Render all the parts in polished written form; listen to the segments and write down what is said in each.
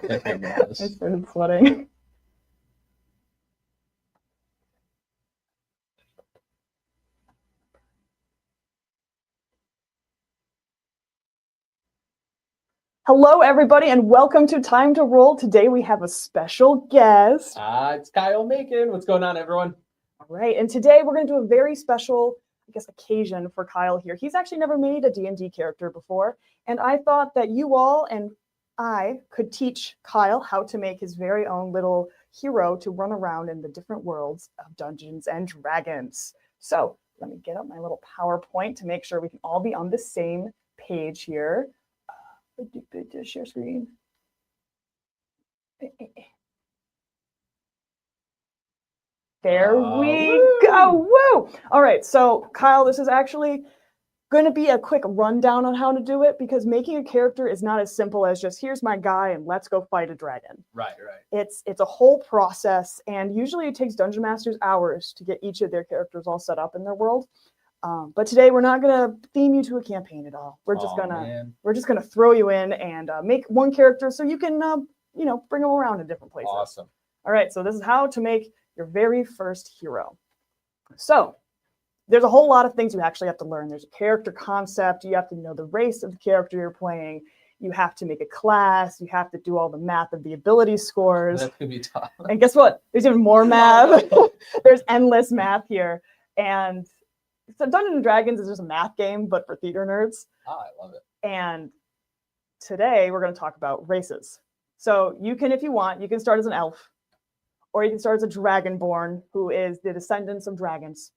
I started sweating. Hello, everybody, and welcome to Time to Roll. Today we have a special guest. It's Kyle Makin. What's going on, everyone? All right, and today we're going to do a very special, occasion for Kyle here. He's actually never made a D&D character before, and I thought that you all and I could teach Kyle how to make his very own little hero to run around in the different worlds of Dungeons and Dragons. So let me get up my little PowerPoint to make sure we can all be on the same page here. Share screen. There we go. Woo! All right, so Kyle, this is actually going to be a quick rundown on how to do it, because making a character is not as simple as just here's my guy and let's go fight a dragon. Right. It's a whole process, and usually it takes dungeon masters hours to get each of their characters all set up in their world. But today we're not gonna theme you to a campaign at all. We're just gonna throw you in and make one character so you can bring them around in different places. Awesome. All right, so this is how to make your very first hero. So there's a whole lot of things you actually have to learn. There's a character concept. You have to know the race of the character you're playing. You have to make a class. You have to do all the math of the ability scores. That could be tough. And guess what? There's even more math. There's endless math here. And so Dungeons & Dragons is just a math game, but for theater nerds. Oh, I love it. And today we're going to talk about races. So you can, if you want, you can start as an elf, or you can start as a dragonborn, who is the descendants of dragons.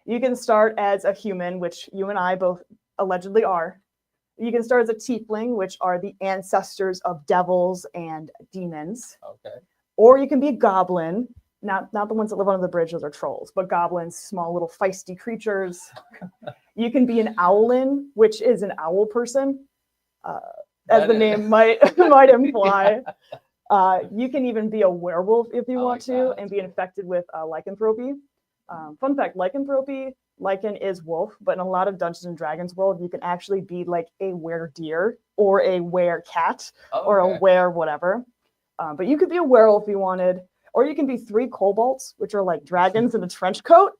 You can start as a human, which you and I both allegedly are. You can start as a tiefling, which are the ancestors of devils and demons. Okay. Or you can be a goblin. Not the ones that live under the bridge, those are trolls, but goblins, small little feisty creatures. You can be an owlin, which is an owl person, as the name might imply. You can even be a werewolf if you want to, and be infected with lycanthropy. Fun fact, lycanthropy, lycan is wolf, but in a lot of Dungeons and Dragons world, you can actually be like a were-deer or a were-cat or a were-whatever. But you could be a werewolf if you wanted. Or you can be 3 kobolds, which are like dragons in a trench coat.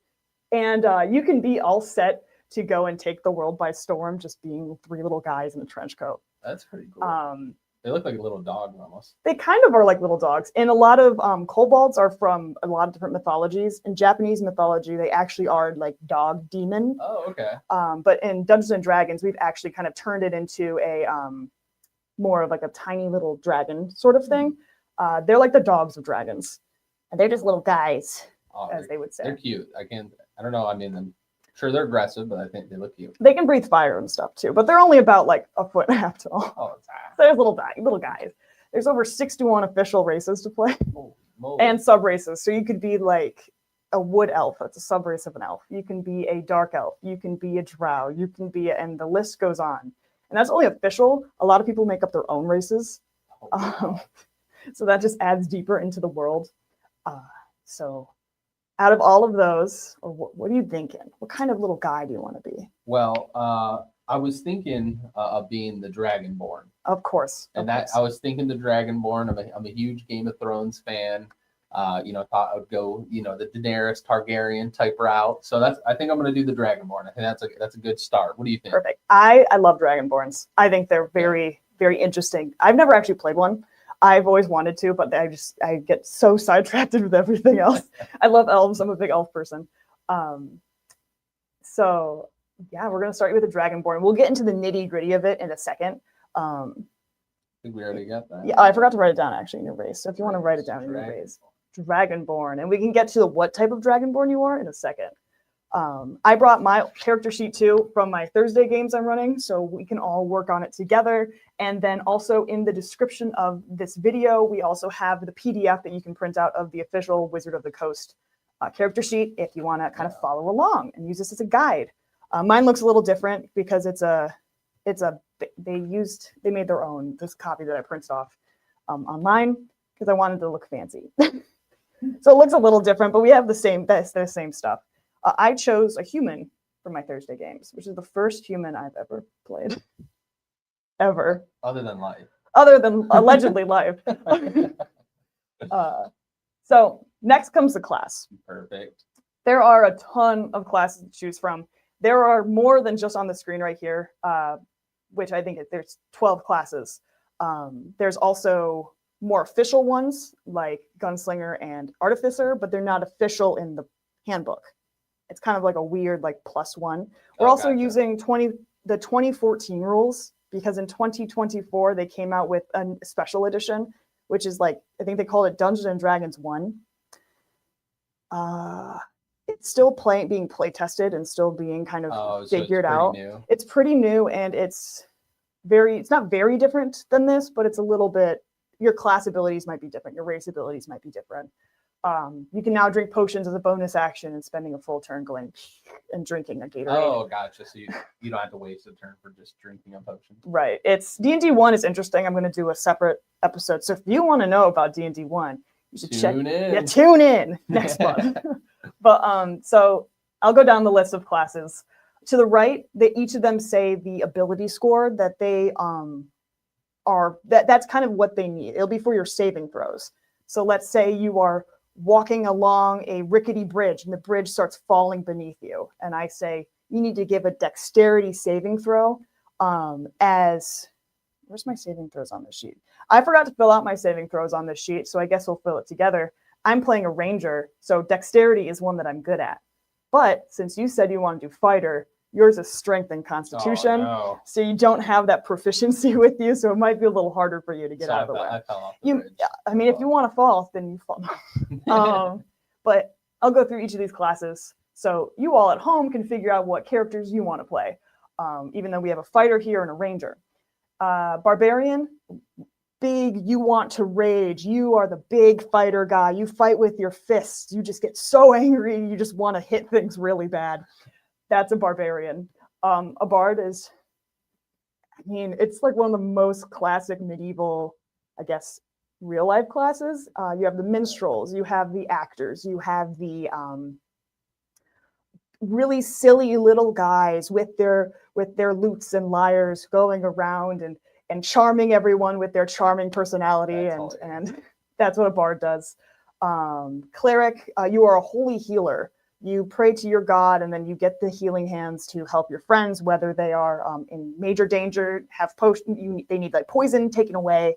And you can be all set to go and take the world by storm, just being 3 little guys in a trench coat. That's pretty cool. They look like a little dog almost. They kind of are like little dogs. And a lot of kobolds are from a lot of different mythologies. In Japanese mythology, they actually are like dog demon. Oh, okay. But in Dungeons and Dragons, we've actually kind of turned it into a more of like a tiny little dragon sort of thing. They're like the dogs of dragons. And they're just little guys, as they would say. They're cute. I don't know. I mean, I'm sure they're aggressive, but I think they look cute. They can breathe fire and stuff too, but they're only about like 1.5 feet tall. Oh, so there's little guys. There's over 61 official races to play, and sub races. So you could be like a wood elf. That's a sub race of an elf. You can be a dark elf. You can be a drow. You can be, and the list goes on. And that's only official. A lot of people make up their own races. So that just adds deeper into the world. So out of all of those, or what are you thinking? What kind of little guy do you want to be? Well, I was thinking of being the Dragonborn. Of course. I was thinking the Dragonborn. I'm a huge Game of Thrones fan. Thought I would go, the Daenerys Targaryen type route. So I think I'm going to do the Dragonborn. I think that's a good start. What do you think? Perfect. I love Dragonborns. I think they're very, very interesting. I've never actually played one. I've always wanted to, but I get so sidetracked with everything else. I love elves. I'm a big elf person. So yeah, we're going to start with the Dragonborn. We'll get into the nitty gritty of it in a second. I think we already got that. Yeah, I forgot to write it down actually in your race. So if you want to write it down in your race, Dragonborn, and we can get to the what type of Dragonborn you are in a second. I brought my character sheet too from my Thursday games I'm running, so we can all work on it together. And then also in the description of this video, we also have the PDF that you can print out of the official Wizard of the Coast character sheet if you want to kind of follow along and use this as a guide. Mine looks a little different because they made their own, this copy that I printed off online because I wanted to look fancy. So it looks a little different, but we have the same stuff. I chose a human for my Thursday games, which is the first human I've ever played. Ever. Other than life. other than allegedly live. So next comes the class. Perfect. There are a ton of classes to choose from. There are more than just on the screen right here, which I think there's 12 classes. There's also more official ones like Gunslinger and Artificer, but they're not official in the handbook. It's kind of like a weird like +1. We're also using the 2014 rules because in 2024 they came out with a special edition, which is like, I think they called it Dungeons and Dragons 1. It's still being play tested and still being kind of figured out. New. It's pretty new, and it's not very different than this, but it's a little bit, your class abilities might be different, your race abilities might be different. You can now drink potions as a bonus action and spending a full turn going and drinking a Gatorade. Oh, gotcha. So you don't have to waste a turn for just drinking a potion. Right. It's D&D 1 is interesting. I'm going to do a separate episode. So if you want to know about D&D 1, you should tune in next month. But so I'll go down the list of classes. To the right, each of them say the ability score that they that's kind of what they need. It'll be for your saving throws. So let's say you are walking along a rickety bridge and the bridge starts falling beneath you. And I say, you need to give a dexterity saving throw where's my saving throws on this sheet? I forgot to fill out my saving throws on this sheet, so I guess we'll fill it together. I'm playing a ranger, so dexterity is one that I'm good at. But since you said you want to do fighter, yours is strength and constitution. Oh, no. So you don't have that proficiency with you, so it might be a little harder for you to get out of the way. I fell off the bridge. I mean, if you want to fall, then you fall. But I'll go through each of these classes. So you all at home can figure out what characters you want to play, even though we have a fighter here and a ranger. Barbarian, big, you want to rage. You are the big fighter guy. You fight with your fists. You just get so angry. You just want to hit things really bad. That's a barbarian. A bard is, I mean, it's like one of the most classic medieval, I guess, real life classes. You have the minstrels, you have the actors, you have the really silly little guys with their lutes and lyres going around and charming everyone with their charming personality. And that's what a bard does. Cleric, you are a holy healer. You pray to your god, and then you get the healing hands to help your friends, whether they are in major danger, have they need like poison taken away.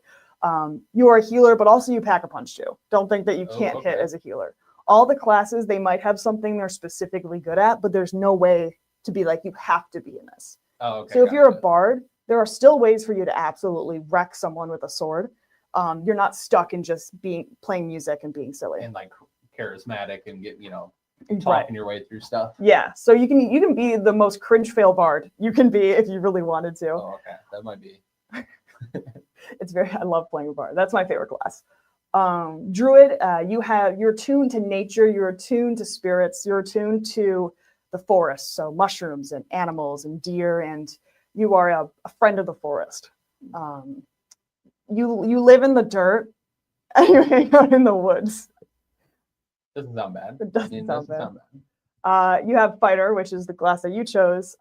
You are a healer, but also you pack a punch too. Don't think that you can't hit as a healer. All the classes, they might have something they're specifically good at, but there's no way to be like, you have to be in this. Oh, okay. So if you're a bard, there are still ways for you to absolutely wreck someone with a sword. You're not stuck in just playing music and being silly. And like charismatic and talking your way through stuff. Yeah. So you can be the most cringe fail bard you can be if you really wanted to. Oh, okay. That might be. I love playing a bard. That's my favorite class. Druid, you're attuned to nature, you're attuned to spirits, you're attuned to the forest, so mushrooms and animals and deer, and you are a friend of the forest. You live in the dirt and you hang out in the woods. Doesn't sound bad. It doesn't sound bad. You have fighter, which is the class that you chose.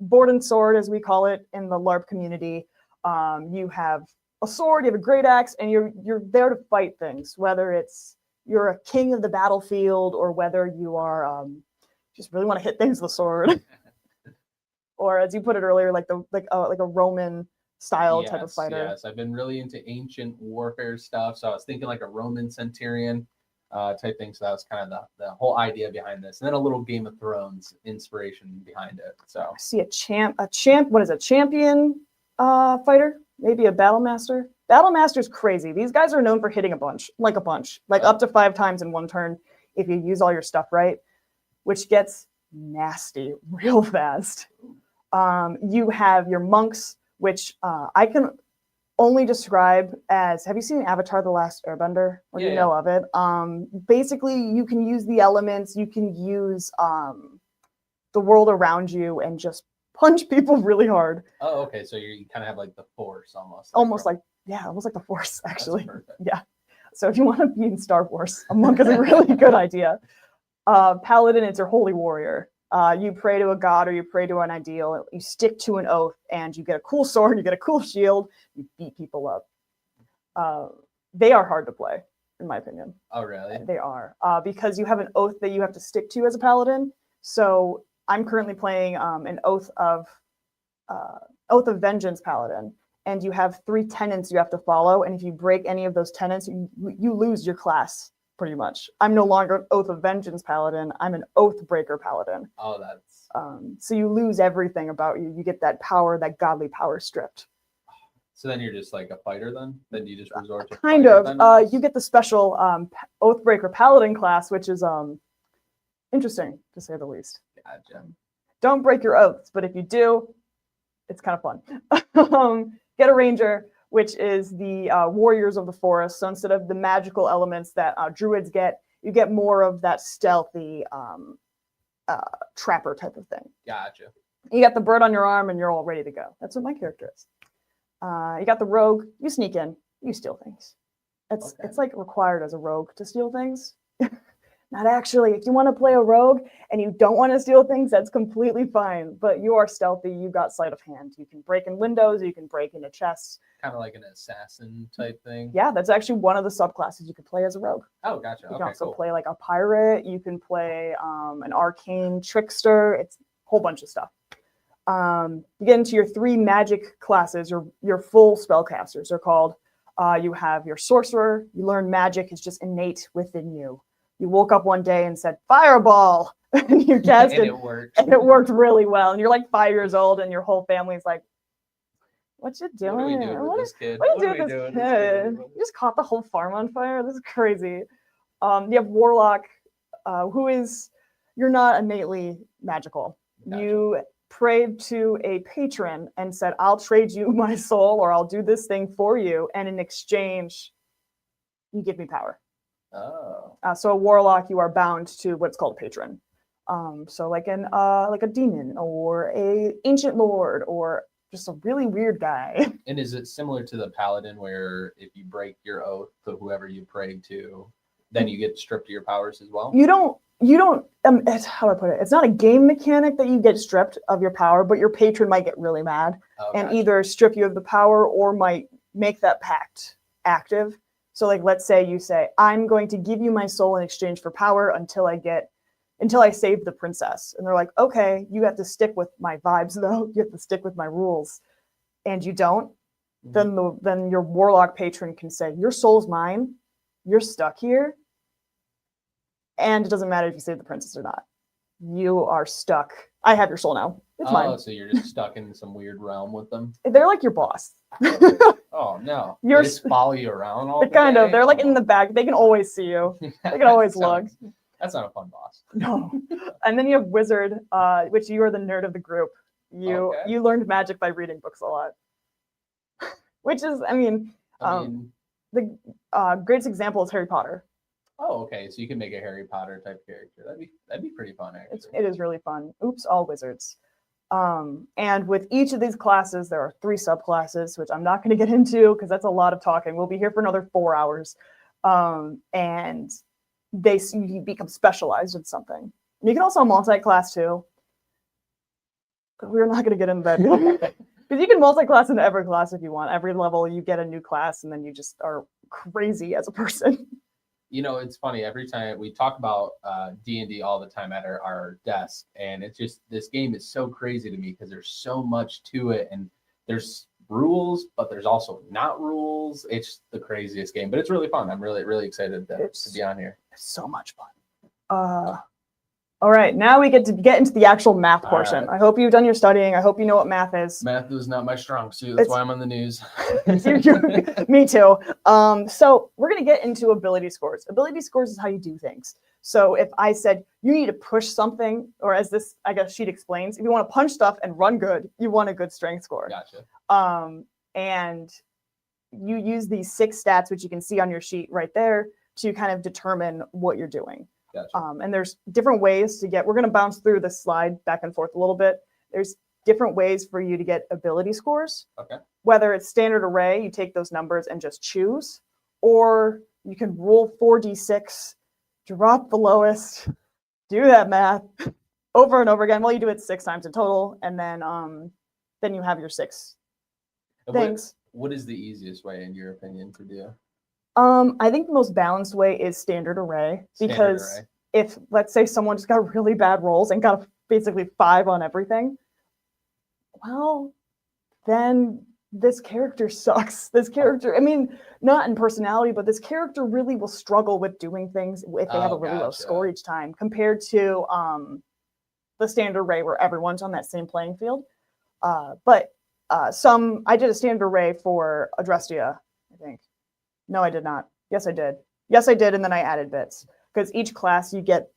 Board and sword, as we call it in the LARP community. You have a sword, you have a great axe, and you're there to fight things, whether it's you're a king of the battlefield or whether you are just really want to hit things with a sword. Or as you put it earlier, like a Roman style type of fighter. Yes, I've been really into ancient warfare stuff, so I was thinking like a Roman centurion type thing. So that was kind of the whole idea behind this, and then a little Game of Thrones inspiration behind it. So I see a champion fighter, maybe a battle master. Battle master's crazy. These guys are known for hitting a bunch, like up to 5 times in one turn if you use all your stuff right, which gets nasty real fast. You have your monks, which I can only describe as, have you seen Avatar: The Last Airbender? Or you know of it? Basically, you can use the elements, you can use the world around you and just punch people really hard. Oh, okay. So you kind of have like the Force almost. Almost like the Force, actually. Yeah. So if you want to be in Star Wars, a monk is a really good idea. Paladin, it's your holy warrior. You pray to a god or you pray to an ideal. You stick to an oath, and you get a cool sword. You get a cool shield. You beat people up. They are hard to play, in my opinion. Oh, really? They are, because you have an oath that you have to stick to as a paladin. So I'm currently playing an oath of vengeance paladin, and you have 3 tenets you have to follow. And if you break any of those tenets, you lose your class pretty much. I'm no longer an oath of vengeance paladin. I'm an oath breaker paladin. Oh, that's so you lose everything about you. You get that power, that godly power stripped. so then you're just like a fighter then? Then you just resort to kind fire of. then, I guess? You get the special Oathbreaker Paladin class, which is interesting to say the least. Gotcha. Don't break your oaths, but if you do, it's kind of fun. Get a Ranger, which is the warriors of the forest. So instead of the magical elements that druids get, you get more of that stealthy trapper type of thing. Gotcha. You got the bird on your arm, and you're all ready to go. That's what my character is. You got the rogue. You sneak in. You steal things. It's like required as a rogue to steal things. Not actually. If you want to play a rogue and you don't want to steal things, that's completely fine. But you are stealthy. You got sleight of hand. You can break in windows. You can break into chests. Kind of like an assassin type thing. Yeah, that's actually one of the subclasses you can play as a rogue. Oh, gotcha. You can also play like a pirate. You can play an arcane trickster. It's a whole bunch of stuff. You get into your 3 magic classes, your full spellcasters are called. You have your sorcerer. You learn magic is just innate within you. You woke up one day and said, fireball, and you cast And it. it worked. And it worked really well. And you're like 5 years old, and your whole family's like, what you doing? What are we doing with this kid? What are you doing with this kid? You just caught the whole farm on fire? This is crazy. You have warlock, you're not innately magical. Gotcha. You prayed to a patron and said, I'll trade you my soul, or I'll do this thing for you. And in exchange, you give me power. Oh. So a warlock, you are bound to what's called a patron. So like a demon or a ancient lord or just a really weird guy. And is it similar to the paladin where if you break your oath to whoever you prayed to, then you get stripped of your powers as well? You don't how do I put it? It's not a game mechanic that you get stripped of your power, but your patron might get really mad and gotcha. either strip you of the power or might make that pact active. So like, let's say you say, I'm going to give you my soul in exchange for power until I save the princess. And they're like, okay, you have to stick with my vibes though. You have to stick with my rules. And you don't, then your warlock patron can say, your soul's mine. You're stuck here. And it doesn't matter if you save the princess or not. You are stuck. I have your soul now. It's mine. So you're just stuck in some weird realm with them? They're like your boss. Oh, no. You're They just follow you around all They're the kind day? of. They're like in the back. They can always see you. They can always look. That's not a fun boss. No. And then you have wizard, which you are the nerd of the group. You learned magic by reading books a lot. Which is, the greatest example is Harry Potter. Oh, okay. So you can make a Harry Potter type character. That'd be pretty fun, actually. It is really fun. Oops, all wizards. And with each of these classes, there are 3 subclasses, which I'm not going to get into because that's a lot of talking. We'll be here for another 4 hours. And you become specialized in something. You can also multi-class too. We're not going to get into that because you can multi-class into every class if you want. Every level you get a new class, and then you just are crazy as a person. You know, it's funny. Every time we talk about D&D all the time at our desk, and it's just, this game is so crazy to me because there's so much to it, and there's rules, but there's also not rules. It's the craziest game, but it's really fun. I'm really, really excited to be on here. It's so much fun. All right, now we get into the actual math portion. Right. I hope you've done your studying. I hope you know what math is. Math is not my strong suit. That's why I'm on the news. Me too. So we're going to get into ability scores. Ability scores is how you do things. So if I said you need to push something, or as this, I guess, sheet explains, if you want to punch stuff and run good, you want a good strength score. Gotcha. And you use these 6 stats, which you can see on your sheet right there, to kind of determine what you're doing. Gotcha. And there's different ways to get, we're going to bounce through this slide back and forth a little bit. There's different ways for you to get ability scores. Okay. Whether it's standard array, you take those numbers and just choose, or you can roll 4d6, drop the lowest, do that math, over and over again. Well, you do it 6 times in total, and then you have your 6 And things. What is the easiest way, in your opinion, to do? I think the most balanced way is standard array, because Standard array. if, let's say, someone just got really bad rolls and got basically 5 on everything, well, then this character sucks. This character, I mean, not in personality, but this character really will struggle with doing things if they have a really low score each time, compared to the standard array where everyone's on that same playing field. But I did a standard array for Adrestia, I think. No, I did not. Yes, I did. Yes, I did, and then I added bits, because each class you get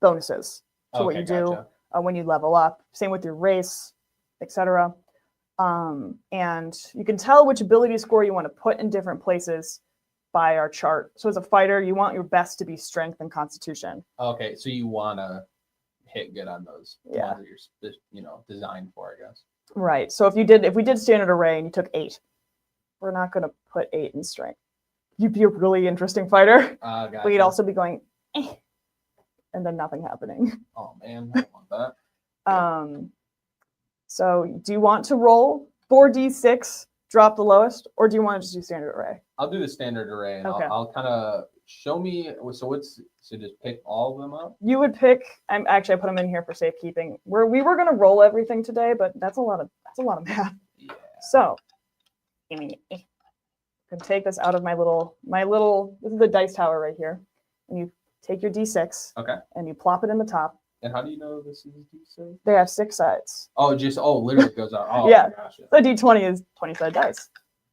bonuses to what you do when you level up. Same with your race, etc. And you can tell which ability score you want to put in different places by our chart. So as a fighter, you want your best to be strength and constitution. Okay, so you want to hit good on those Yeah. ones that you're designed for, I guess. Right. So if we did standard array and you took 8, we're not going to put 8 in strength. You'd be a really interesting fighter, Gotcha. but you'd also be going, and then nothing happening. Oh man, I don't want that. So do you want to roll 4d6, drop the lowest, or do you want to just do standard array? I'll do the standard array, and Okay. I'll kind of show me. So just pick all of them up. You would pick. I put them in here for safekeeping. We were gonna roll everything today, but that's a lot of math. Yeah. So, I can take this out of my little. This is the dice tower right here, and you take your d6. Okay. And you plop it in the top. And how do you know this is D6? They have 6 sides. Literally it goes out. Oh Yeah. Gotcha. The d20 is 20-sided dice,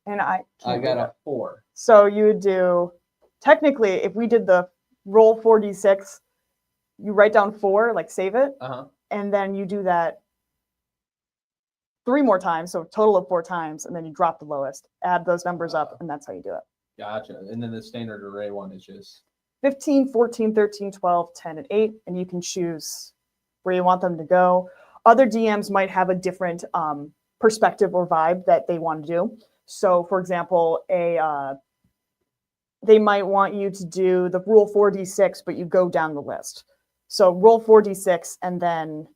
and I got a 4. So you would do, technically, if we did the roll 4d6, you write down 4, like save it, and then you do that 3 more times, so a total of 4 times, and then you drop the lowest, add those numbers up, and that's how you do it. Gotcha. And then the standard array one is just 15, 14, 13, 12, 10, and 8, and you can choose where you want them to go. Other DMs might have a different perspective or vibe that they want to do. So, for example, they might want you to do the roll 4d6, but you go down the list. So roll 4d6, and then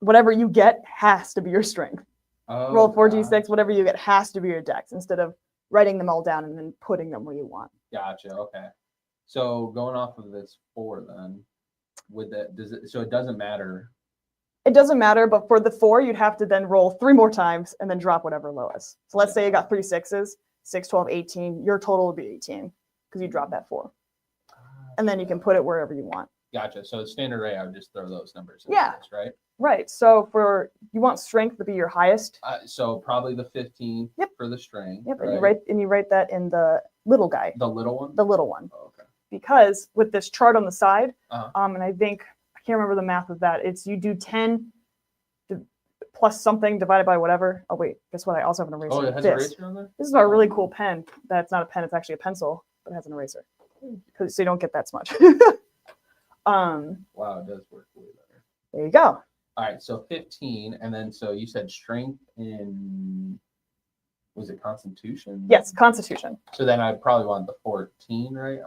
whatever you get has to be your strength. Roll 4d6, whatever you get has to be your dex, instead of writing them all down and then putting them where you want. Gotcha. Okay. So going off of this 4, then, so it doesn't matter. It doesn't matter, but for the 4, you'd have to then roll 3 more times and then drop whatever lowest. So let's say you got 3 6s, 6, 12, 18. Your total would be 18 because you dropped that 4. And then you can put it wherever you want. Gotcha. So standard array, I would just throw those numbers in. Yeah. This, right? Right. So you want strength to be your highest. So probably the 15 for the strength. Yep. Right? And you write that in the little guy. The little one? The little one. Oh, okay. Because with this chart on the side, and I think, I can't remember the math of that. It's you do 10 plus something divided by whatever. Oh, wait. Guess what? I also have an eraser. Oh, it has an eraser on there? This is a really cool pen. That's not a pen. It's actually a pencil, but it has an eraser. So you don't get that much. Wow, it does work way better. There you go. All right, so 15, and then so you said strength in, was it Constitution? Yes, Constitution. So then I'd probably want the 14, right?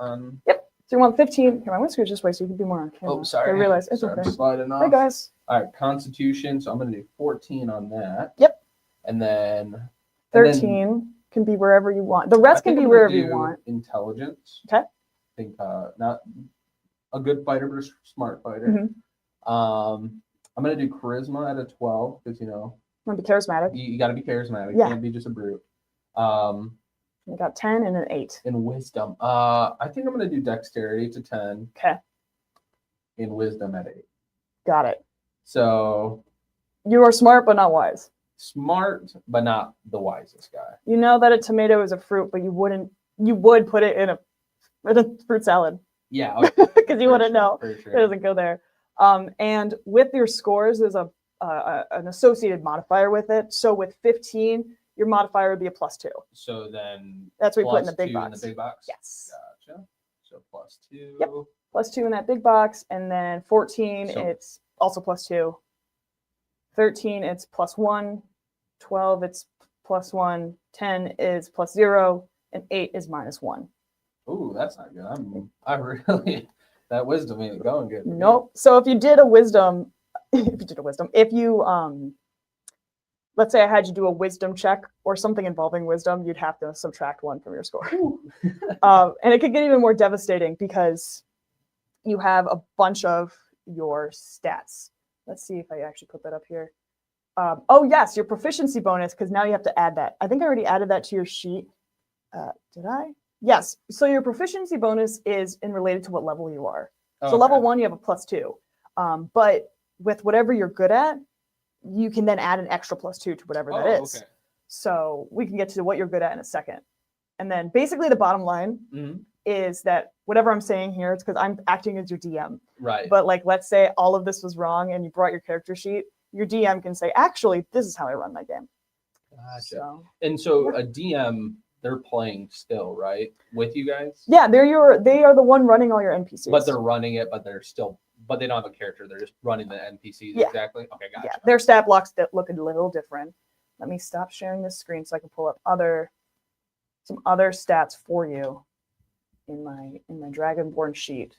Yep. So you want 15. Here, my windscreen just way so you can be more on camera. Oh, sorry. I realize it's sorry, okay. I'm sliding off. Hey guys. All right, Constitution. So I'm going to do 14 on that. Yep. And then 13 can be wherever you want. The rest can be wherever you want. Intelligence. Okay. I think not a good fighter, but a smart fighter. Mm-hmm. I'm going to do charisma at a 12 because, Want to be charismatic? you got to be charismatic. Yeah. You can't be just a brute. You got 10 and an 8. In wisdom, I think I'm going to do dexterity to 10. Okay. In wisdom at 8. Got it. So You are smart, but not wise. smart, but not the wisest guy. You know that a tomato is a fruit, but you would put it in a fruit salad. Yeah. Because you wouldn't know. For It sure. doesn't go there. And with your scores, there's an associated modifier with it. So with 15, your modifier would be a +2. So then That's what we put in the +2 big box. In the big box? Yes. Gotcha. So +2. Yep. +2 in that big box. And then 14, So- it's also +2. 13, it's +1. 12, it's +1. 10 is +0. And 8 is -1. Ooh, that's not good. I really That wisdom ain't going good. Nope. So if you did a wisdom, if you let's say I had you do a wisdom check or something involving wisdom, you'd have to subtract 1 from your score. And it could get even more devastating because you have a bunch of your stats. Let's see if I actually put that up here. Oh yes, your proficiency bonus, because now you have to add that. I think I already added that to your sheet. Did I? Yes. So your proficiency bonus is related to what level you are. So level 1, you have a +2. But with whatever you're good at, you can then add an extra +2 to whatever that is. Okay. So we can get to what you're good at in a second. And then basically the bottom line is that whatever I'm saying here, it's because I'm acting as your DM. Right. But like, let's say all of this was wrong and you brought your character sheet, your DM can say, actually, this is how I run my game. Gotcha. So a DM, they're playing still, right? With you guys? Yeah, they are the one running all your NPCs. But they're running it, but they don't have a character. They're just running the NPCs. Yeah. Exactly. Okay, gotcha. Yeah, their stat blocks that look a little different. Let me stop sharing this screen so I can pull up some other stats for you in my Dragonborn sheet.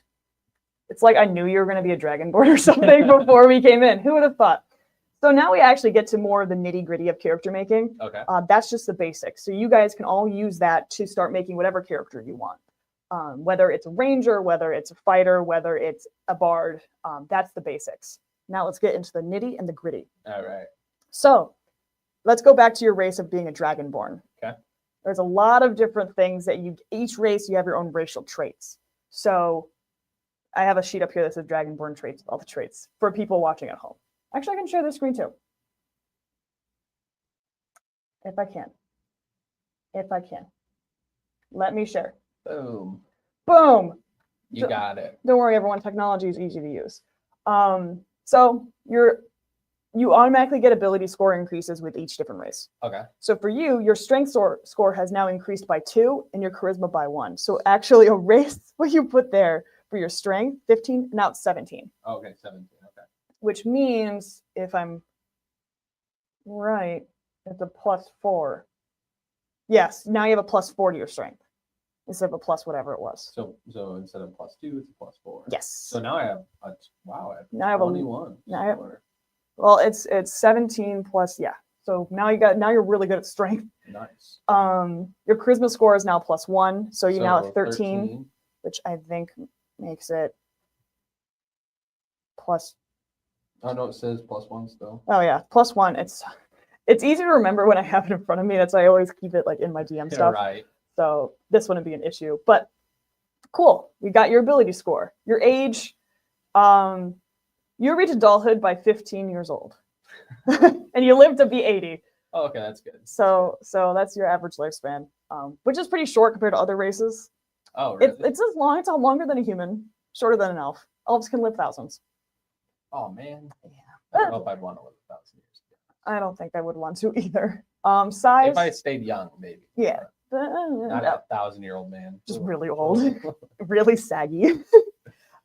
It's like I knew you were going to be a Dragonborn or something before we came in. Who would have thought? So now we actually get to more of the nitty gritty of character making. Okay. That's just the basics. So you guys can all use that to start making whatever character you want. Whether it's a ranger, whether it's a fighter, whether it's a bard, that's the basics. Now let's get into the nitty and the gritty. All right. So let's go back to your race of being a Dragonborn. Okay. There's a lot of different things that each race, you have your own racial traits. So I have a sheet up here that says Dragonborn traits, all the traits for people watching at home. Actually, I can share the screen too. If I can. Let me share. Boom. Boom. You got it. Don't worry, everyone. Technology is easy to use. So you automatically get ability score increases with each different race. Okay. So for you, your strength score has now increased by 2 and your charisma by 1. So actually a race, what you put there for your strength, 15, now it's 17. Okay, 17. Okay. Which means, if I'm right, it's a +4. Yes, now you have a +4 to your strength instead of a plus whatever it was. So instead of +2, it's a +4. Yes. So now I have now I have 21. Well, it's 17 plus, yeah. So now you're really good at strength. Nice. Your charisma score is now +1, so you're now at 13, which I think makes it plus. Oh no, it says +1 still. Oh yeah, +1. It's easy to remember when I have it in front of me. That's why I always keep it like in my DM stuff. Right. So this wouldn't be an issue. But cool, we got your ability score. Your age, you reach adulthood by 15 years old, and you live to be 80. Oh, okay, that's good. So that's your average lifespan, which is pretty short compared to other races. Oh, really? It's longer than a human, shorter than an elf. Elves can live thousands. Oh man. Yeah. I don't know if I'd want to live 1,000 years. I don't think I would want to either. Size. If I stayed young, maybe. Yeah. Not a 1,000-year-old man. Just really old, really saggy.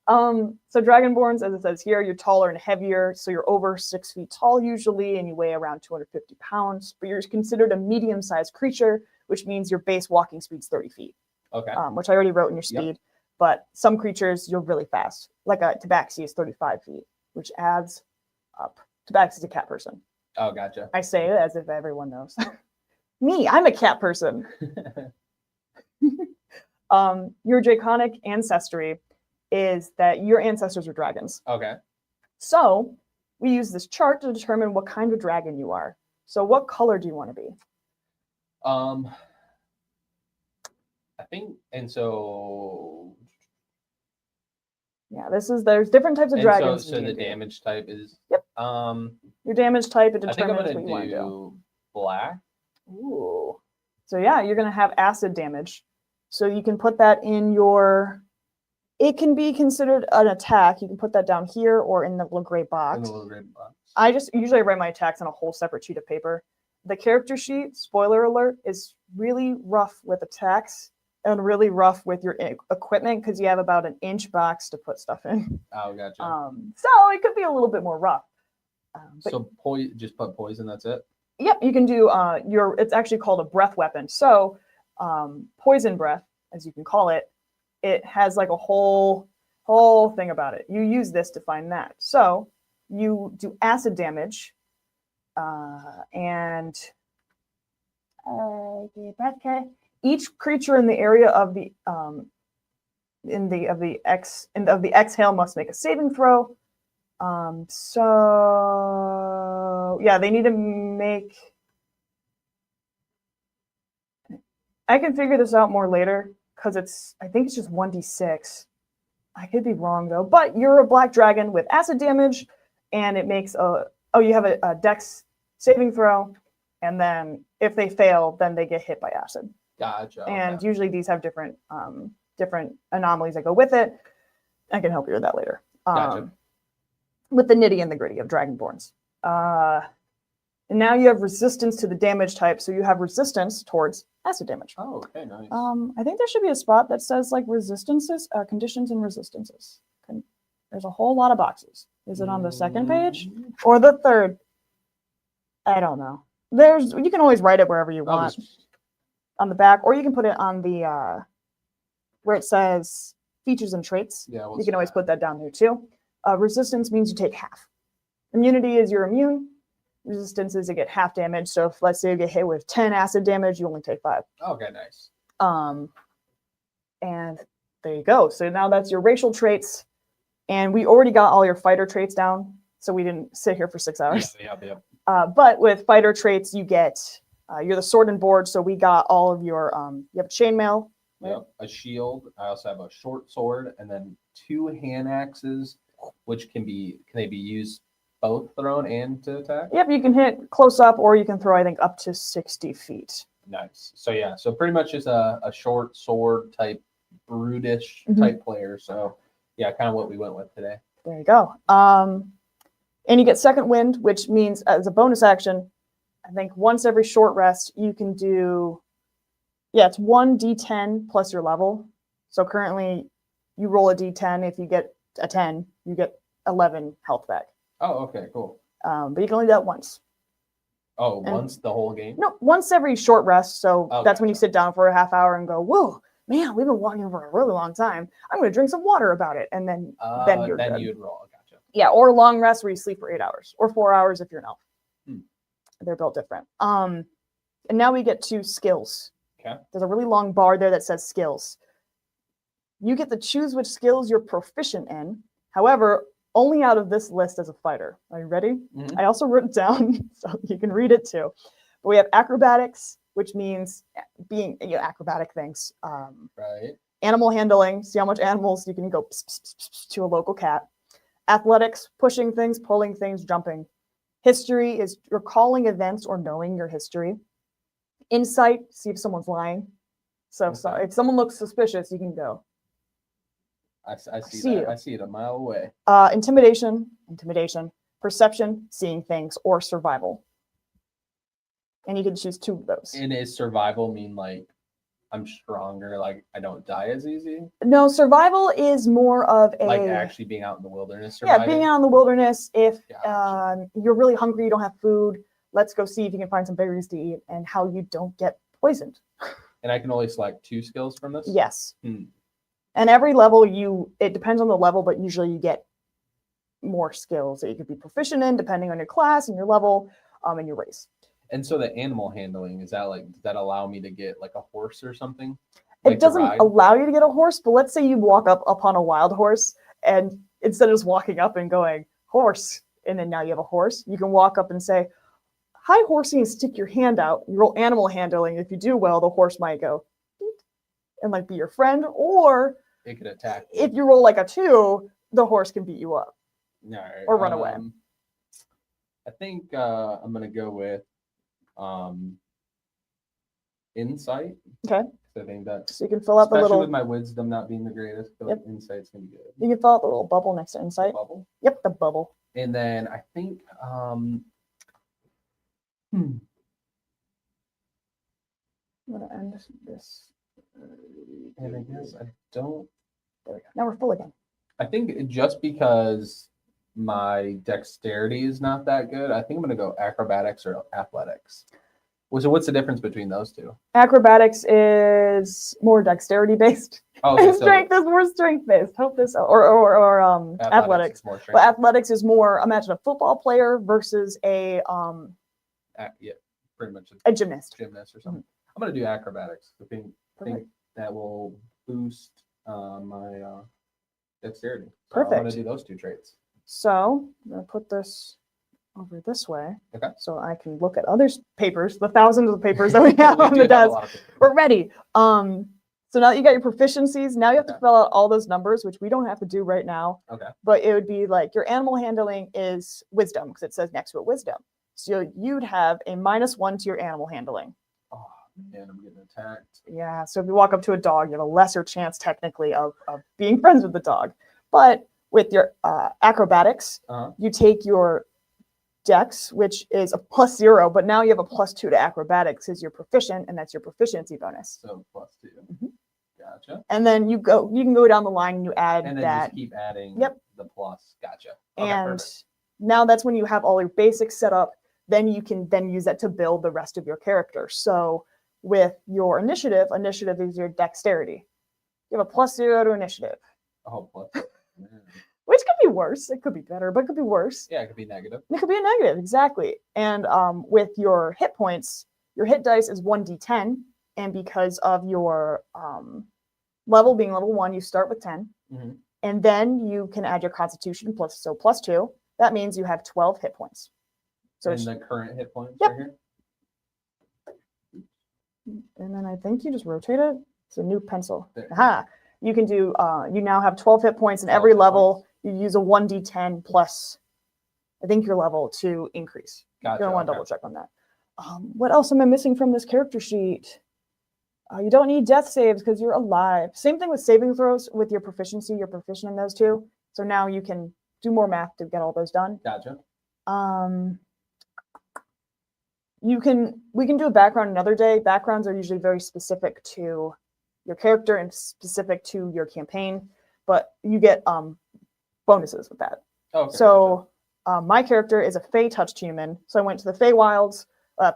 So Dragonborns, as it says here, you're taller and heavier, so you're over 6 feet tall usually, and you weigh around 250 pounds. But you're considered a medium-sized creature, which means your base walking speed's 30 feet. Okay. Which I already wrote in your speed. Yep. But some creatures you're really fast, like a tabaxi is 35 feet, which adds up. Tabaxi is a cat person. Oh, gotcha. I say it as if everyone knows. Me, I'm a cat person. Your draconic ancestry is that your ancestors were dragons. Okay. So we use this chart to determine what kind of dragon you are. So what color do you want to be? I think, and so. Yeah, there's different types of dragons. So the damage type is. Yep. Your damage type, it determines what you want to do. Black. Ooh. So yeah, you're going to have acid damage. So you can put that in your. It can be considered an attack. You can put that down here or in the little gray box. In the little gray box. I just usually write my attacks on a whole separate sheet of paper. The character sheet, spoiler alert, is really rough with attacks and really rough with your equipment because you have about an inch box to put stuff in. Oh, gotcha. So it could be a little bit more rough. So just put poison, that's it? Yep, you can do it's actually called a breath weapon. So poison breath, as you can call it, it has like a whole Whole thing about it. You use this to find that. So you do acid damage, and each creature in the area of the exhale must make a saving throw. So yeah, they need to make. I can figure this out more later because I think it's just 1d6. I could be wrong though, but you're a black dragon with acid damage, and it makes you have a dex saving throw, and then if they fail, then they get hit by acid. Gotcha. And usually these have different anomalies that go with it. I can help you with that later. Gotcha. With the nitty and the gritty of Dragonborns. And now you have resistance to the damage type, so you have resistance towards acid damage. Oh, okay, nice. I think there should be a spot that says like resistances, conditions and resistances. There's a whole lot of boxes. Is it on the second page or the third? I don't know. You can always write it wherever you want on the back, or you can put it on the where it says features and traits. Yeah, you can always put that down there too. Resistance means you take half. Immunity is you're immune. Resistance is you get half damage. So if let's say you get hit with 10 acid damage, you only take 5. Okay, nice. And there you go. So now that's your racial traits. And we already got all your fighter traits down, so we didn't sit here for 6 hours. Yep. But with fighter traits, you get you're the sword and board. So we got all of your you have chainmail. Right? Yep, a shield. I also have a short sword, and then 2 hand axes, which can they be used both thrown and to attack? Yep, you can hit close up, or you can throw, I think, up to 60 feet. Nice. So yeah, so pretty much just a short sword type, brutish type player. So yeah, kind of what we went with today. There you go. And you get second wind, which means as a bonus action, I think once every short rest, you can do, it's 1d10 plus your level. So currently you roll a d10. If you get a 10, you get 11 health back. Oh, okay, cool. But you can only do that once. Oh, once the whole game? No, once every short rest. So that's when you gotcha. sit down for a half hour and go, whoa, man, we've been walking for a really long time. I'm going to drink some water about it. And then you're good. You'd roll. Gotcha. Yeah, or long rest where you sleep for 8 hours or 4 hours if you're an elf. They're built different. And now we get to skills. Okay. There's a really long bar there that says skills. You get to choose which skills you're proficient in. However, only out of this list as a fighter. Are you ready? I also wrote it down so you can read it too. But we have acrobatics, which means being acrobatic things. Right. Animal handling, see how much animals you can go to a local cat. Athletics, pushing things, pulling things, jumping. History is recalling events or knowing your history. Insight, see if someone's lying. So if someone looks suspicious, you can go. I see that. I see it a mile away. Intimidation. Perception, seeing things, or survival. And you can choose 2 of those. And is survival mean like I'm stronger, like I don't die as easy? No, survival is more of a... Like actually being out in the wilderness surviving? Yeah, being out in the wilderness. If Gotcha. You're really hungry, you don't have food, let's go see if you can find some berries to eat and how you don't get poisoned. And I can only select 2 skills from this? Yes. And every level, it depends on the level, but usually you get more skills that you could be proficient in depending on your class and your level and your race. And so the animal handling, does that allow me to get like a horse or something? It doesn't allow you to get a horse, but let's say you walk up upon a wild horse, and instead of just walking up and going, horse, and then now you have a horse, you can walk up and say, hi, horsey, and stick your hand out. You roll animal handling. If you do well, the horse might go and like be your friend, or it could attack. If you roll like a 2, the horse can beat you up or run away. I think I'm going to go with insight. Okay. I think that, so you can fill out the especially little... with my wisdom not being the greatest, but insight's going to be good. You can fill out the little bubble next to insight. The bubble? Yep, the bubble. And then I think... I'm going to end this. And I guess I don't... There we go. Now we're full again. I think just because my dexterity is not that good, I think I'm going to go acrobatics or athletics. Well, so what's the difference between those two? Acrobatics is more dexterity based. Okay, And strength is more strength based. Hope this or athletics. is more But athletics is more, imagine a football player versus a yeah, pretty much a gymnast. Or something. I'm gonna do acrobatics. I think that will boost my dexterity. So Perfect. I'm gonna do those two traits. So I'm gonna put this over this way. Okay. So I can look at other papers, the thousands of papers that we have on the desk. We're ready. So now that you got your proficiencies, now you have to fill out all those numbers, which we don't have to do right now. Okay. But it would be like your animal handling is wisdom, because it says next to it wisdom. So you'd have a -1 to your animal handling. Oh man, I'm getting attacked. Yeah. So if you walk up to a dog, you have a lesser chance technically of being friends with the dog. But with your acrobatics, you take your dex, which is a +0, but now you have a +2 to acrobatics because you're proficient, and that's your proficiency bonus. So +2. Gotcha. And then you can go down the line and you add and then that. Just keep adding the plus. Gotcha. Okay, and perfect. Now that's when you have all your basics set up. Then you can then use that to build the rest of your character. So with your initiative is your dexterity. You have a +0 to initiative. Oh, plus. Which could be worse. It could be better, but it could be worse. Yeah, it could be negative. It could be a negative, exactly. And with your hit points, your hit dice is 1d10. And because of your level being level 1, you start with 10. Mm-hmm. And then you can add your constitution +2. That means you have 12 hit points. So and the current hit points right here? And then I think you just rotate it. It's a new pencil. There. Aha. You can do, you now have 12 hit points, and every level you use a 1d10 plus, I think, your level to increase. Gotcha. You're going to want to double check on that. What else am I missing from this character sheet? You don't need death saves because you're alive. Same thing with saving throws with your proficiency. You're proficient in those too. So now you can do more math to get all those done. Gotcha. We can do a background another day. Backgrounds are usually very specific to your character and specific to your campaign, but you get bonuses with that. Okay. So my character is a Fey touched human. So I went to the Fey Wilds,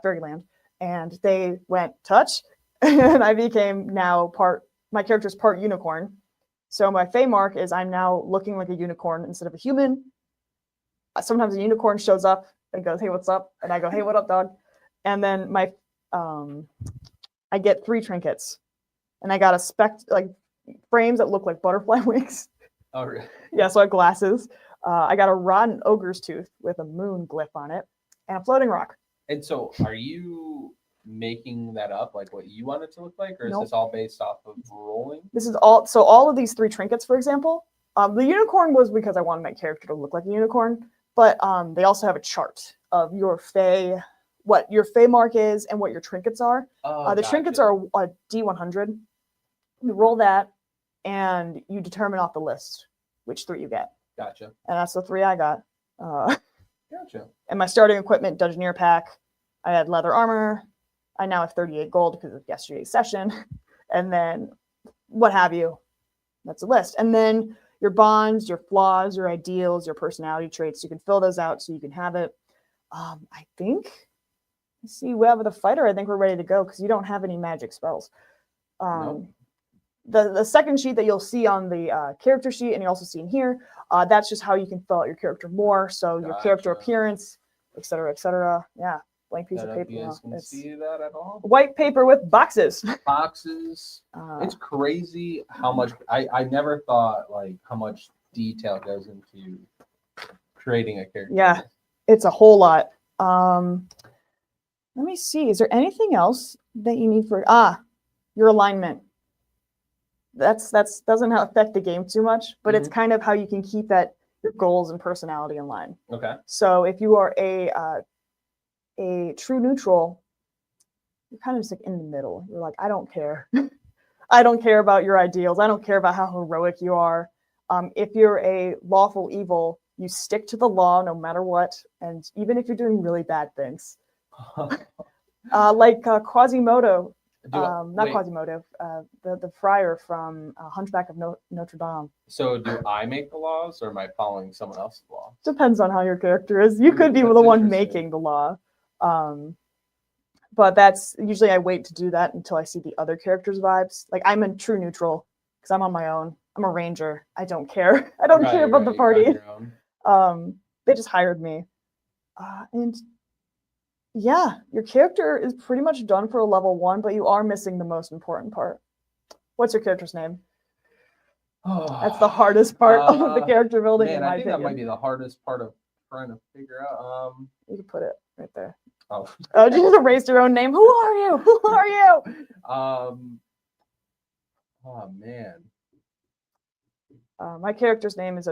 Fairyland, and they went touch, and I became now my character's part unicorn. So my Fey mark is I'm now looking like a unicorn instead of a human. Sometimes a unicorn shows up and goes, "Hey, what's up?" And I go, "Hey, what up, dog?" And then I get 3 trinkets, and I got frames that look like butterfly wings. Oh, really? Yeah, so I have glasses. I got a rotten ogre's tooth with a moon glyph on it, and a floating rock. And so, are you making that up, like what you want it to look like, or is Nope. this all based off of rolling? This is all. So all of these 3 trinkets, for example, the unicorn was because I wanted my character to look like a unicorn, but they also have a chart of your Fey, what your Fey mark is, and what your trinkets are. The trinkets are a D100. You roll that, and you determine off the list which 3 you get. Gotcha. And that's the 3 I got. Gotcha. And my starting equipment, Dungeoneer pack, I had leather armor. I now have 38 gold because of yesterday's session. And then what have you. That's a list. And then your bonds, your flaws, your ideals, your personality traits, you can fill those out so you can have it. I think, let's see, we have the fighter. I think we're ready to go because you don't have any magic spells. Nope. The second sheet that you'll see on the character sheet, and you also see in here, that's just how you can fill out your character more. So your character appearance, et cetera, yeah. Blank piece of paper. You guys can see that at all? White paper with boxes. Boxes. It's crazy how much. I never thought like how much detail goes into creating a character. Yeah, it's a whole lot. Let me see. Is there anything else that you need for your alignment? That's doesn't affect the game too much, but it's kind of how you can keep your goals and personality in line. Okay. So if you are a true neutral, you're kind of just like in the middle. You're like, I don't care. I don't care about your ideals. I don't care about how heroic you are. If you're a lawful evil, you stick to the law no matter what, and even if you're doing really bad things. Like Quasimodo. Quasimodo, the friar from Hunchback of Notre Dame. So do I make the laws, or am I following someone else's law? Depends on how your character is. You could be the one making the law. but that's usually I wait to do that until I see the other characters' vibes. Like I'm a true neutral because I'm on my own. I'm a ranger. I don't care. I don't care about the You're on party. your own. They just hired me, and yeah, your character is pretty much done for a level 1, but you are missing the most important part. What's your character's name? That's the hardest part of the character building, Man, in my I think opinion. that might be the hardest part of trying to figure out. You can put it right there. Oh, Oh, you just erased your own name. Who are you? Who are you? oh man, My character's name is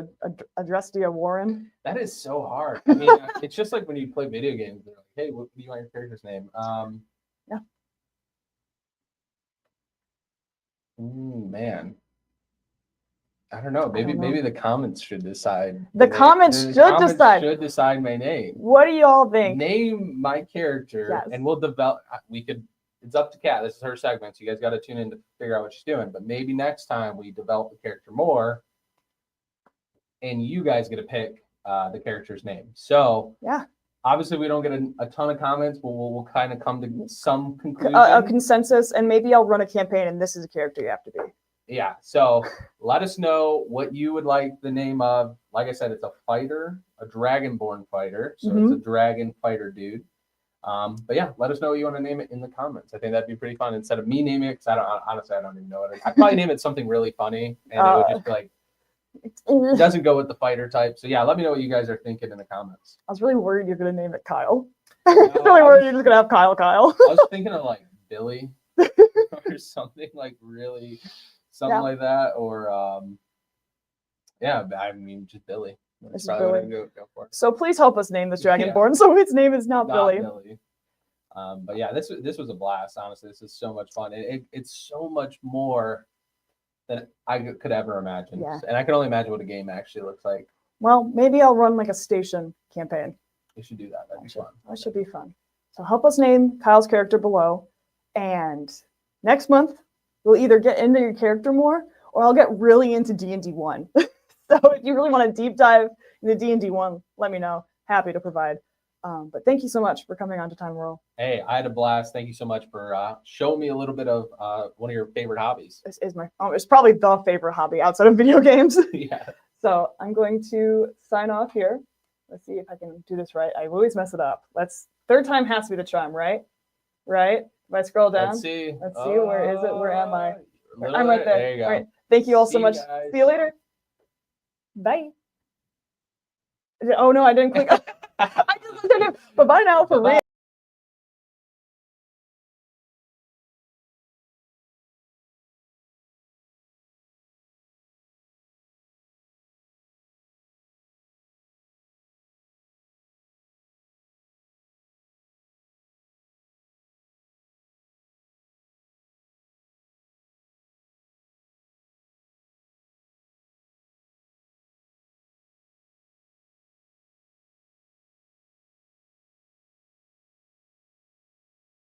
Adrestia Warren. that is so hard. I mean, it's just like when you play video games. They're like, "Hey, what do you want your character's name?" Yeah. Man, I don't know. Maybe the comments should decide. The comments should decide my name. What do y'all think? Name my character, Yes. and we'll develop. We could. It's up to Kat. This is her segment, so you guys got to tune in to figure out what she's doing. But maybe next time we develop the character more, and you guys get to pick the character's name. So Yeah. obviously we don't get a ton of comments, but we'll kind of come to some conclusion. A consensus, and maybe I'll run a campaign, and this is a character you have to be. Yeah. So let us know what you would like the name of. Like I said, it's a fighter, a dragonborn fighter. So it's a dragon fighter dude. But yeah, let us know what you want to name it in the comments. I think that'd be pretty fun instead of me naming it, because I don't even know it. I'd probably name it something really funny, and it would just be like, it doesn't go with the fighter type. So yeah, let me know what you guys are thinking in the comments. I was really worried you're going to name it Kyle. I was really worried you're just going to have Kyle. I was thinking of like Billy or something like really, something like that. Or yeah, I mean, just Billy. It's probably Billy. what I'd go for. So please help us name this Dragonborn so its name is not Billy. But yeah, this was a blast. Honestly, this is so much fun. It's so much more than I could ever imagine. Yeah. And I can only imagine what a game actually looks like. Well, maybe I'll run like a station campaign. You should do that. That'd be fun. That should be fun. So help us name Kyle's character below. And next month, we'll either get into your character more, or I'll get really into D&D 1. So if you really want to deep dive into D&D 1, let me know. Happy to provide. But thank you so much for coming on to Time Roll. Hey, I had a blast. Thank you so much for showing me a little bit of one of your favorite hobbies. This is it's probably the favorite hobby outside of video games. Yeah. So I'm going to sign off here. Let's see if I can do this right. I always mess it up. Third time has to be the charm, right? Right? If I scroll down. Let's see. Where is it? Where am I? I'm right there. There you go. All right. Thank you all so much. Guys. See you later. Bye. Oh no, I didn't click. I just did it. But bye now for real.